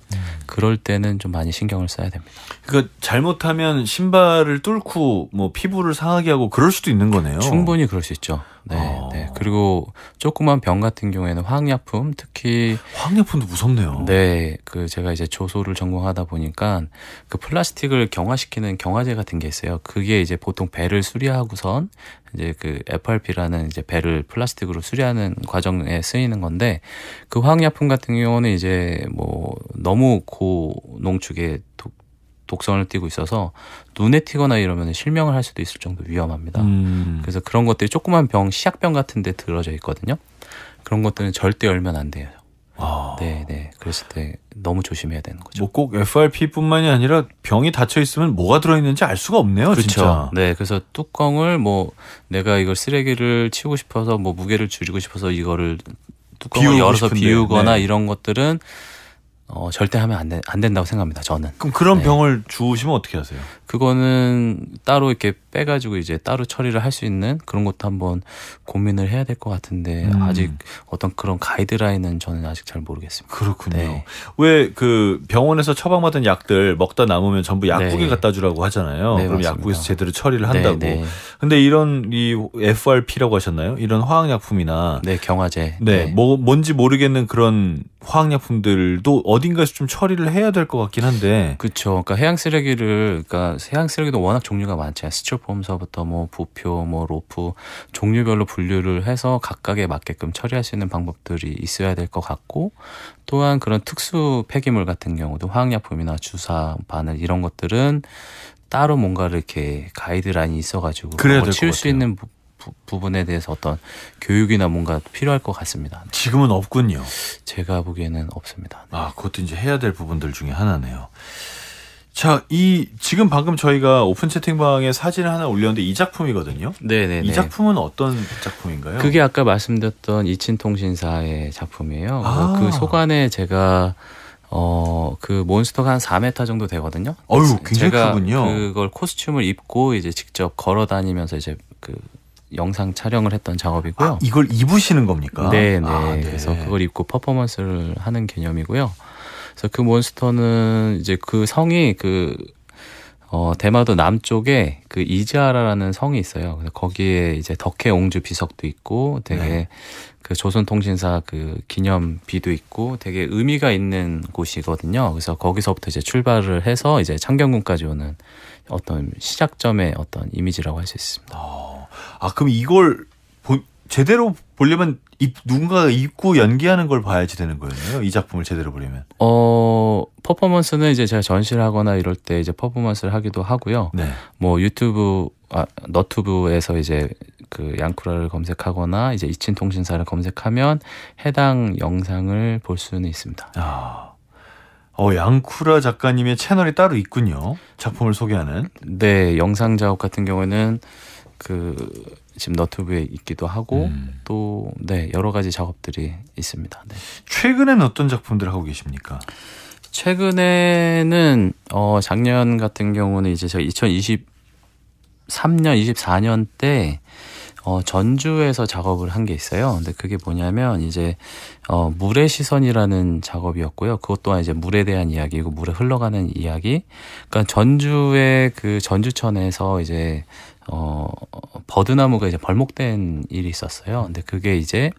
그럴 때는 좀 많이 신경을 써야 됩니다. 그러니까 잘못하면 신발을 뚫고 뭐 피부를 상하게 하고 그럴 수도 있는 거네요. 충분히 그럴 수 있죠. 네, 네. 그리고 조그만 병 같은 경우에는 화학약품, 특히 화학약품도 무섭네요. 네, 그 제가 이제 조소를 전공하다 보니까 그 플라스틱을 경화시키는 경화제 같은 게 있어요. 그게 이제 보통 배를 수리하고선 이제 그 FRP라는 이제 배를 플라스틱으로 수리하는 과정에 쓰이는 건데, 그 화학약품 같은 경우는 이제 뭐 너무 고농축의 독성을 띠고 있어서 눈에 튀거나 이러면 실명을 할 수도 있을 정도 위험합니다. 그래서 그런 것들이 조그만 병, 시약병 같은 데 들어져 있거든요. 그런 것들은 절대 열면 안 돼요. 네, 네. 그랬을 때 너무 조심해야 되는 거죠. 뭐 꼭 FRP뿐만이 아니라 병이 닫혀 있으면 뭐가 들어있는지 알 수가 없네요. 그렇죠. 진짜. 네, 그래서 뚜껑을 뭐 내가 이걸 쓰레기를 치우고 싶어서 뭐 무게를 줄이고 싶어서 이거를 뚜껑을 열어서 싶은데, 비우거나 네. 이런 것들은 절대 하면 안 된다고 생각합니다. 저는. 그럼 그런 네. 병을 주우시면 어떻게 하세요? 그거는 따로 이렇게 빼가지고 이제 따로 처리를 할 수 있는 그런 것도 한번 고민을 해야 될 것 같은데 아직 어떤 그런 가이드라인은 저는 아직 잘 모르겠습니다. 그렇군요. 네. 왜 그 병원에서 처방받은 약들 먹다 남으면 전부 약국에 네. 갖다 주라고 하잖아요. 네, 그럼 맞습니다. 약국에서 제대로 처리를 한다고. 네, 네. 근데 이런 이 FRP라고 하셨나요? 이런 화학약품이나 네, 경화제. 네, 뭐 뭔지 모르겠는 그런 화학약품들도 어딘가에서 좀 처리를 해야 될 것 같긴 한데. 그렇죠. 그러니까 해양 쓰레기도 워낙 종류가 많잖아요. 스티로폼서부터 뭐 부표, 뭐 로프 종류별로 분류를 해서 각각에 맞게끔 처리할 수 있는 방법들이 있어야 될 것 같고, 또한 그런 특수 폐기물 같은 경우도 화학약품이나 주사, 바늘 이런 것들은 따로 뭔가를 이렇게 가이드라인이 있어가지고 그래야 될 것 치울 수 같아요. 있는 부분에 대해서 어떤 교육이나 뭔가 필요할 것 같습니다. 지금은 없군요. 제가 보기에는 없습니다. 네. 그것도 이제 해야 될 부분들 중에 하나네요. 자, 지금 방금 저희가 오픈 채팅방에 사진을 하나 올렸는데 이 작품이거든요. 네네. 이 작품은 어떤 작품인가요? 그게 아까 말씀드렸던 이친통신사의 작품이에요. 그 소관에 제가 그 몬스터가 한 4m 정도 되거든요. 어휴, 굉장히 제가 크군요. 그걸 코스튬을 입고 이제 직접 걸어 다니면서 이제 그 영상 촬영을 했던 작업이고요. 이걸 입으시는 겁니까? 네. 네. 그래서 그걸 입고 퍼포먼스를 하는 개념이고요. 그래서 그 몬스터는 이제 그 성이 대마도 남쪽에 그 이즈하라라는 성이 있어요. 그래서 거기에 이제 덕혜옹주 비석도 있고 되게 네. 그 조선통신사 그 기념비도 있고 되게 의미가 있는 곳이거든요. 그래서 거기서부터 이제 출발을 해서 이제 창경궁까지 오는 어떤 시작점의 어떤 이미지라고 할 수 있습니다. 그럼 이걸 제대로 보려면 누군가가 입고 연기하는 걸 봐야지 되는 거였네요. 이 작품을 제대로 보려면. 퍼포먼스는 이제 제가 전시를 하거나 이럴 때 이제 퍼포먼스를 하기도 하고요. 네. 뭐 너튜브에서 이제 그 양쿠라를 검색하거나 이제 이친통신사를 검색하면 해당 영상을 볼 수는 있습니다. 양쿠라 작가님의 채널이 따로 있군요. 작품을 소개하는. 네, 영상 작업 같은 경우에는 지금 너튜브에 있기도 하고 또 네, 여러 가지 작업들이 있습니다. 네. 최근에는 어떤 작품들을 하고 계십니까? 최근에는 작년 같은 경우는 이제 제가 2023년, 24년 때 전주에서 작업을 한 게 있어요. 근데 그게 뭐냐면 이제 물의 시선이라는 작업이었고요. 그것 또한 이제 물에 대한 이야기고 물에 흘러가는 이야기. 그러니까 전주의 그 전주천에서 이제 버드나무가 이제 벌목된 일이 있었어요. 근데 그게 이제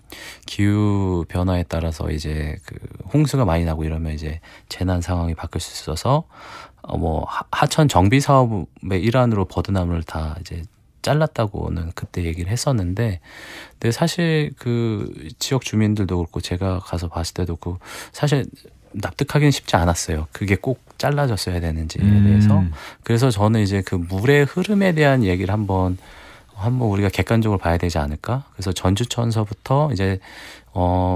기후 변화에 따라서 이제 그 홍수가 많이 나고 이러면 이제 재난 상황이 바뀔 수 있어서 하천 정비 사업의 일환으로 버드나무를 다 이제 잘랐다고는 그때 얘기를 했었는데, 근데 사실 그 지역 주민들도 그렇고 제가 가서 봤을 때도 사실 납득하기는 쉽지 않았어요. 그게 꼭 잘라졌어야 되는지에 대해서. 그래서 저는 이제 그 물의 흐름에 대한 얘기를 한번 우리가 객관적으로 봐야 되지 않을까? 그래서 전주천서부터 이제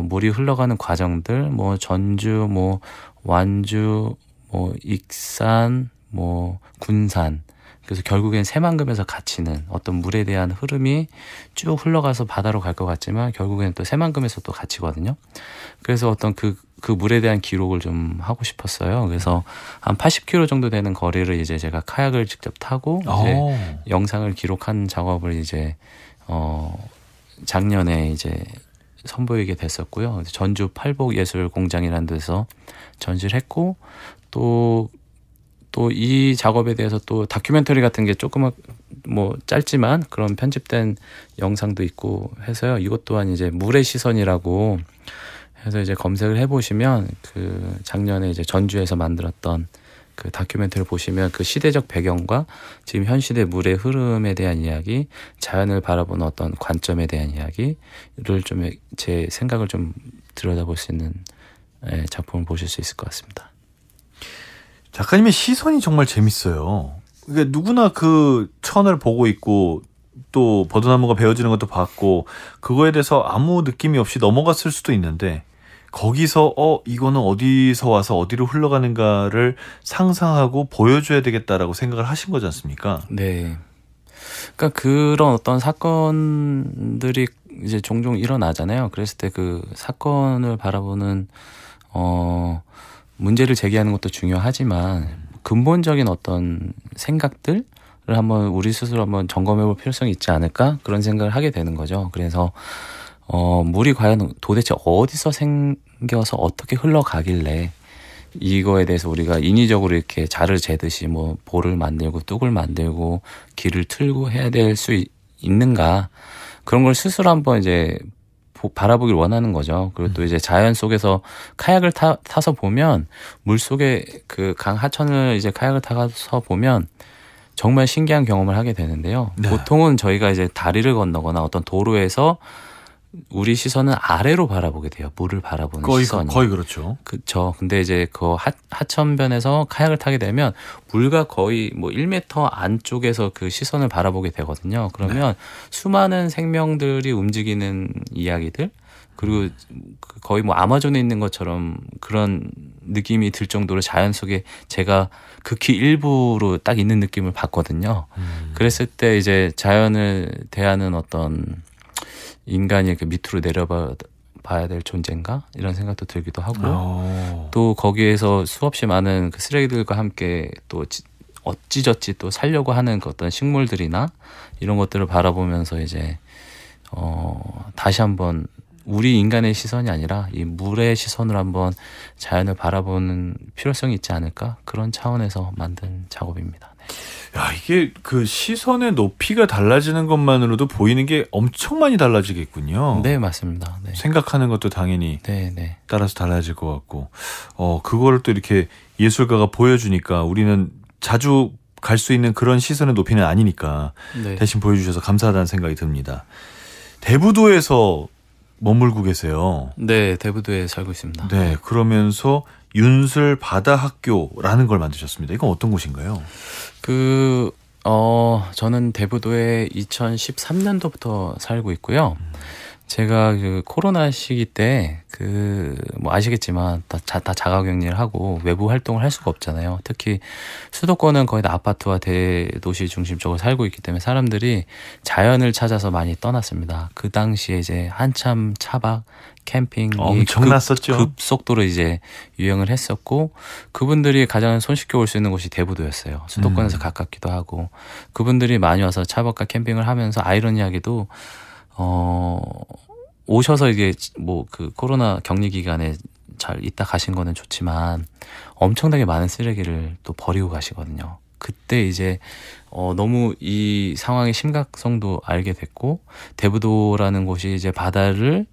물이 흘러가는 과정들, 뭐 전주, 뭐 완주, 뭐 익산, 뭐 군산. 그래서 결국엔 새만금에서 갇히는 어떤 물에 대한 흐름이 쭉 흘러가서 바다로 갈 것 같지만 결국에는 또 새만금에서 또 갇히거든요. 그래서 어떤 그 물에 대한 기록을 좀 하고 싶었어요. 그래서 한 80km 정도 되는 거리를 이제 제가 카약을 직접 타고 이제 영상을 기록한 작업을 이제 작년에 이제 선보이게 됐었고요. 전주 팔복예술공장이라는 데서 전시를 했고 또 이 작업에 대해서 또 다큐멘터리 같은 게 조금 뭐 짧지만 그런 편집된 영상도 있고 해서요. 이것 또한 이제 물의 시선이라고 해서 이제 검색을 해보시면 그 작년에 이제 전주에서 만들었던 그 다큐멘터리를 보시면 그 시대적 배경과 지금 현 시대 물의 흐름에 대한 이야기, 자연을 바라보는 어떤 관점에 대한 이야기를 좀 제 생각을 좀 들여다볼 수 있는 작품을 보실 수 있을 것 같습니다. 작가님의 시선이 정말 재밌어요. 그러니까 누구나 그 천을 보고 있고 또 버드나무가 베어지는 것도 봤고 그거에 대해서 아무 느낌이 없이 넘어갔을 수도 있는데 거기서 이거는 어디서 와서 어디로 흘러가는가를 상상하고 보여줘야 되겠다라고 생각을 하신 거지 않습니까? 네. 그러니까 그런 어떤 사건들이 이제 종종 일어나잖아요. 그랬을 때 그 사건을 바라보는 문제를 제기하는 것도 중요하지만 근본적인 어떤 생각들을 한번 우리 스스로 한번 점검해 볼 필요성이 있지 않을까? 그런 생각을 하게 되는 거죠. 그래서 물이 과연 도대체 어디서 생겨서 어떻게 흘러가길래 이거에 대해서 우리가 인위적으로 이렇게 자를 재듯이 뭐 볼을 만들고 뚝을 만들고 길을 틀고 해야 될 수 있는가? 그런 걸 스스로 한번 이제 바라보길 원하는 거죠. 그리고 또 이제 자연 속에서 카약을 타서 보면 물 속에 그 강 하천을 이제 카약을 타서 보면 정말 신기한 경험을 하게 되는데요. 네. 보통은 저희가 이제 다리를 건너거나 어떤 도로에서 우리 시선은 아래로 바라보게 돼요. 물을 바라보는 시선이. 거의 그렇죠. 그렇죠. 근데 이제 그 하천변에서 카약을 타게 되면 물과 거의 뭐 1m 안쪽에서 그 시선을 바라보게 되거든요. 그러면 수많은 생명들이 움직이는 이야기들 그리고 거의 뭐 아마존에 있는 것처럼 그런 느낌이 들 정도로 자연 속에 제가 극히 일부로 딱 있는 느낌을 받거든요. 그랬을 때 이제 자연을 대하는 어떤 인간이 이렇게 밑으로 내려봐야 될 존재인가? 이런 생각도 들기도 하고 또 거기에서 수없이 많은 그 쓰레기들과 함께 또 어찌저찌 또 살려고 하는 그 어떤 식물들이나 이런 것들을 바라보면서 이제 다시 한번 우리 인간의 시선이 아니라 이 물의 시선으로 한번 자연을 바라보는 필요성이 있지 않을까? 그런 차원에서 만든 작업입니다. 네. 야, 이게 그 시선의 높이가 달라지는 것만으로도 보이는 게 엄청 많이 달라지겠군요. 네, 맞습니다. 네. 생각하는 것도 당연히 네, 네. 따라서 달라질 것 같고, 그거를 또 이렇게 예술가가 보여주니까 우리는 자주 갈 수 있는 그런 시선의 높이는 아니니까 네. 대신 보여주셔서 감사하다는 생각이 듭니다. 대부도에서 머물고 계세요. 네, 대부도에 살고 있습니다. 네, 그러면서 윤슬 바다 학교라는 걸 만드셨습니다. 이건 어떤 곳인가요? 저는 대부도에 2013년도부터 살고 있고요. 제가 그 코로나 시기 때 뭐 아시겠지만 다 자가격리를 하고 외부 활동을 할 수가 없잖아요. 특히 수도권은 거의 다 아파트와 대도시 중심적으로 살고 있기 때문에 사람들이 자연을 찾아서 많이 떠났습니다. 그 당시에 이제 한참 차박, 캠핑이 엄청났었죠. 급속도로 이제 유행을 했었고, 그분들이 가장 손쉽게 올 수 있는 곳이 대부도였어요. 수도권에서 가깝기도 하고, 그분들이 많이 와서 차박과 캠핑을 하면서 아이러니하게도 오셔서 이게 뭐 그 코로나 격리 기간에 잘 있다 가신 거는 좋지만 엄청나게 많은 쓰레기를 또 버리고 가시거든요. 그때 이제 너무 이 상황의 심각성도 알게 됐고, 대부도라는 곳이 이제 바다를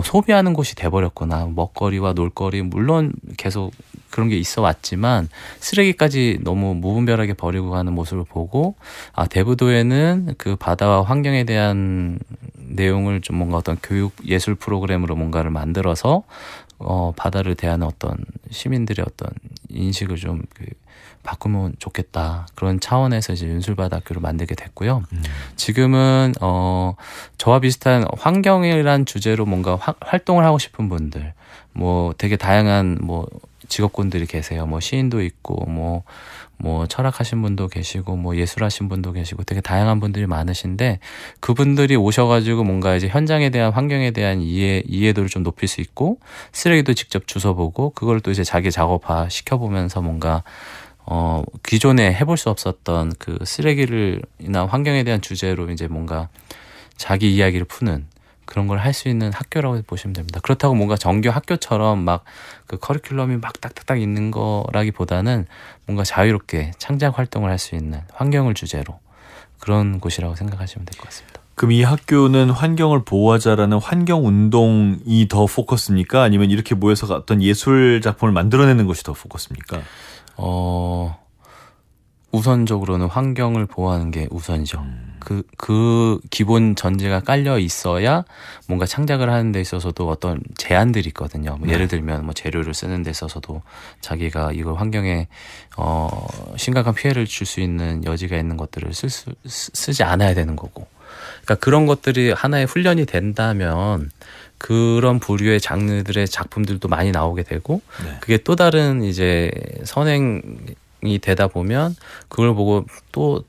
소비하는 곳이 돼버렸구나. 먹거리와 놀거리 물론 계속 그런 게 있어 왔지만 쓰레기까지 너무 무분별하게 버리고 가는 모습을 보고, 대부도에는 그 바다와 환경에 대한 내용을 좀 뭔가 어떤 교육 예술 프로그램으로 뭔가를 만들어서 바다를 대하는 어떤 시민들의 어떤 인식을 좀 바꾸면 좋겠다. 그런 차원에서 이제 윤술바다학교를 만들게 됐고요. 지금은 저와 비슷한 환경이란 주제로 뭔가 활동을 하고 싶은 분들, 뭐 되게 다양한 뭐 직업군들이 계세요. 뭐 시인도 있고 뭐 철학하신 분도 계시고 뭐 예술하신 분도 계시고 되게 다양한 분들이 많으신데, 그분들이 오셔가지고 뭔가 이제 현장에 대한 환경에 대한 이해도를 좀 높일 수 있고, 쓰레기도 직접 주워보고 그걸 또 이제 자기 작업화 시켜보면서 뭔가 기존에 해볼 수 없었던 그 쓰레기를이나 환경에 대한 주제로 이제 뭔가 자기 이야기를 푸는 그런 걸 할 수 있는 학교라고 보시면 됩니다. 그렇다고 뭔가 정규 학교처럼 막 그 커리큘럼이 막 딱딱딱 있는 거라기보다는 뭔가 자유롭게 창작 활동을 할 수 있는 환경을 주제로 그런 곳이라고 생각하시면 될 것 같습니다. 그럼 이 학교는 환경을 보호하자라는 환경운동이 더 포커스입니까? 아니면 이렇게 모여서 어떤 예술 작품을 만들어내는 것이 더 포커스입니까? 우선적으로는 환경을 보호하는 게 우선이죠. 그 기본 전제가 깔려 있어야 뭔가 창작을 하는 데 있어서도 어떤 제한들이 있거든요. 뭐 예를 들면 뭐 재료를 쓰는 데 있어서도 자기가 이걸 환경에 심각한 피해를 줄 수 있는 여지가 있는 것들을 쓰지 않아야 되는 거고. 그러니까 그런 것들이 하나의 훈련이 된다면 그런 부류의 장르들의 작품들도 많이 나오게 되고, 그게 또 다른 이제 선행이 되다 보면 그걸 보고 또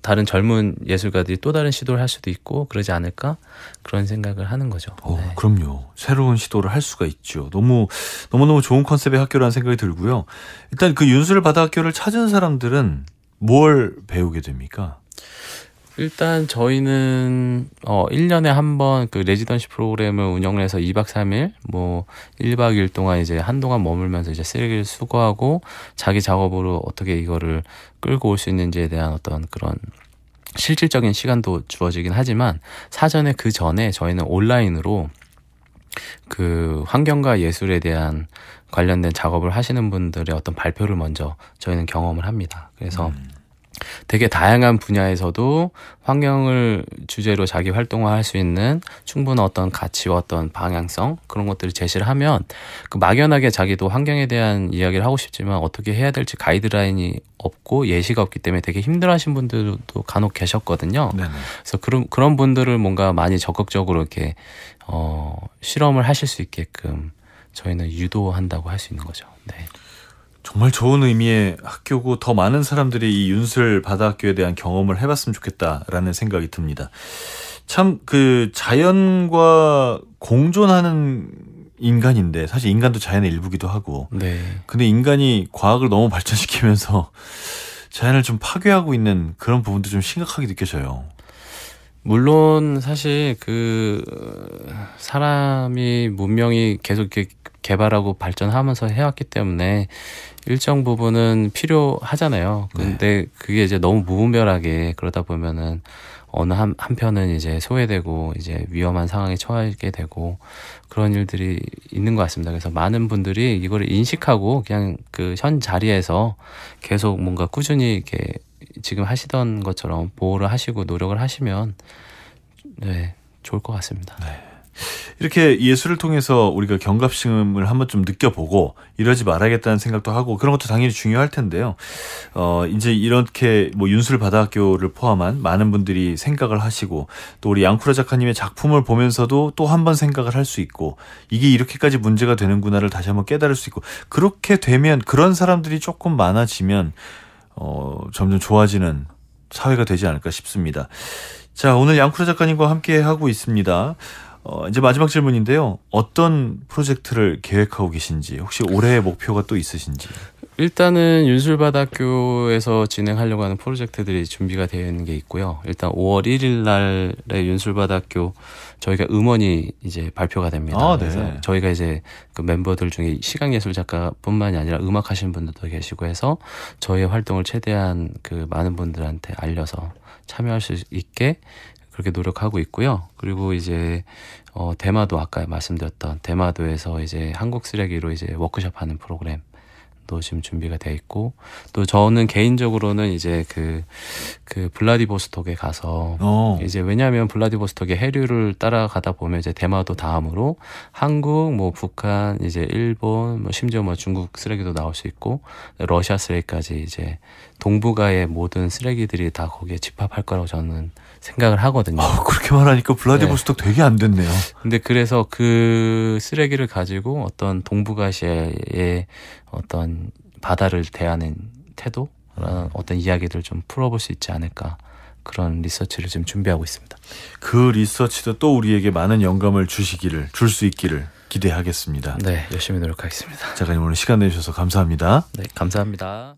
다른 젊은 예술가들이 또 다른 시도를 할 수도 있고 그러지 않을까, 그런 생각을 하는 거죠. 네. 그럼요. 새로운 시도를 할 수가 있죠. 너무너무 좋은 컨셉의 학교라는 생각이 들고요. 일단 그 윤술바다학교를 찾은 사람들은 뭘 배우게 됩니까? 일단 저희는 1년에 한 번 그 레지던시 프로그램을 운영을 해서 2박 3일 뭐 1박 2일 동안 이제 한동안 머물면서 이제 쓰레기를 수거하고 자기 작업으로 어떻게 이거를 끌고 올 수 있는지에 대한 어떤 그런 실질적인 시간도 주어지긴 하지만, 사전에 그 전에 저희는 온라인으로 그 환경과 예술에 대한 관련된 작업을 하시는 분들의 어떤 발표를 먼저 저희는 경험을 합니다. 그래서 되게 다양한 분야에서도 환경을 주제로 자기 활동화할 수 있는 충분한 어떤 가치와 어떤 방향성, 그런 것들을 제시를 하면 그 막연하게 자기도 환경에 대한 이야기를 하고 싶지만 어떻게 해야 될지 가이드라인이 없고 예시가 없기 때문에 되게 힘들어하신 분들도 간혹 계셨거든요. 네네. 그래서 그런 분들을 뭔가 많이 적극적으로 이렇게 실험을 하실 수 있게끔 저희는 유도한다고 할 수 있는 거죠. 네. 정말 좋은 의미의 학교고, 더 많은 사람들이 이 윤술바다학교에 대한 경험을 해봤으면 좋겠다라는 생각이 듭니다. 참 그 자연과 공존하는 인간인데, 사실 인간도 자연의 일부기도 하고, 근데 인간이 과학을 너무 발전시키면서 자연을 좀 파괴하고 있는 그런 부분도 좀 심각하게 느껴져요. 물론 사실 그 사람이 문명이 계속 이렇게 개발하고 발전하면서 해왔기 때문에 일정 부분은 필요하잖아요. 근데 그게 이제 너무 무분별하게 그러다 보면은 어느 한편은 이제 소외되고 이제 위험한 상황에 처하게 되고 그런 일들이 있는 것 같습니다. 그래서 많은 분들이 이거를 인식하고 그냥 그 현 자리에서 계속 뭔가 꾸준히 이렇게 지금 하시던 것처럼 보호를 하시고 노력을 하시면 네, 좋을 것 같습니다. 네. 이렇게 예술을 통해서 우리가 경각심을 한번 좀 느껴보고 이러지 말아야겠다는 생각도 하고 그런 것도 당연히 중요할 텐데요. 이제 이렇게 뭐 윤술바다학교를 포함한 많은 분들이 생각을 하시고 또 우리 양쿠라 작가님의 작품을 보면서도 또 한 번 생각을 할 수 있고 이게 이렇게까지 문제가 되는구나를 다시 한번 깨달을 수 있고 그렇게 되면 그런 사람들이 조금 많아지면 점점 좋아지는 사회가 되지 않을까 싶습니다. 자, 오늘 양쿠라 작가님과 함께 하고 있습니다. 이제 마지막 질문인데요. 어떤 프로젝트를 계획하고 계신지, 혹시 올해의 목표가 또 있으신지? 일단은 윤술바다학교에서 진행하려고 하는 프로젝트들이 준비가 되어 있는 게 있고요. 일단 5월 1일 날에 윤술바다학교 저희가 음원이 이제 발표가 됩니다. 아, 네. 그래서 저희가 이제 그 멤버들 중에 시각예술 작가뿐만이 아니라 음악 하시는 분들도 계시고 해서 저희의 활동을 최대한 그 많은 분들한테 알려서 참여할 수 있게 그렇게 노력하고 있고요. 그리고 이제 대마도 아까 말씀드렸던 대마도에서 이제 한국 쓰레기로 이제 워크숍 하는 프로그램도 지금 준비가 돼 있고 또 저는 개인적으로는 이제 그 블라디보스톡에 가서 이제 왜냐하면 블라디보스톡의 해류를 따라가다 보면 이제 대마도 다음으로 한국, 뭐 북한, 이제 일본, 뭐 심지어 뭐 중국 쓰레기도 나올 수 있고 러시아 쓰레기까지 이제 동북아의 모든 쓰레기들이 다 거기에 집합할 거라고 저는 생각을 하거든요. 그렇게 말하니까 블라디보스톡 네. 되게 안 됐네요. 근데 그래서 그 쓰레기를 가지고 어떤 동북아시아의 어떤 바다를 대하는 태도, 어떤 이야기들을 좀 풀어볼 수 있지 않을까 그런 리서치를 지금 준비하고 있습니다. 그 리서치도 또 우리에게 많은 영감을 줄 수 있기를 기대하겠습니다. 네, 열심히 노력하겠습니다. 작가님 오늘 시간 내주셔서 감사합니다. 네, 감사합니다.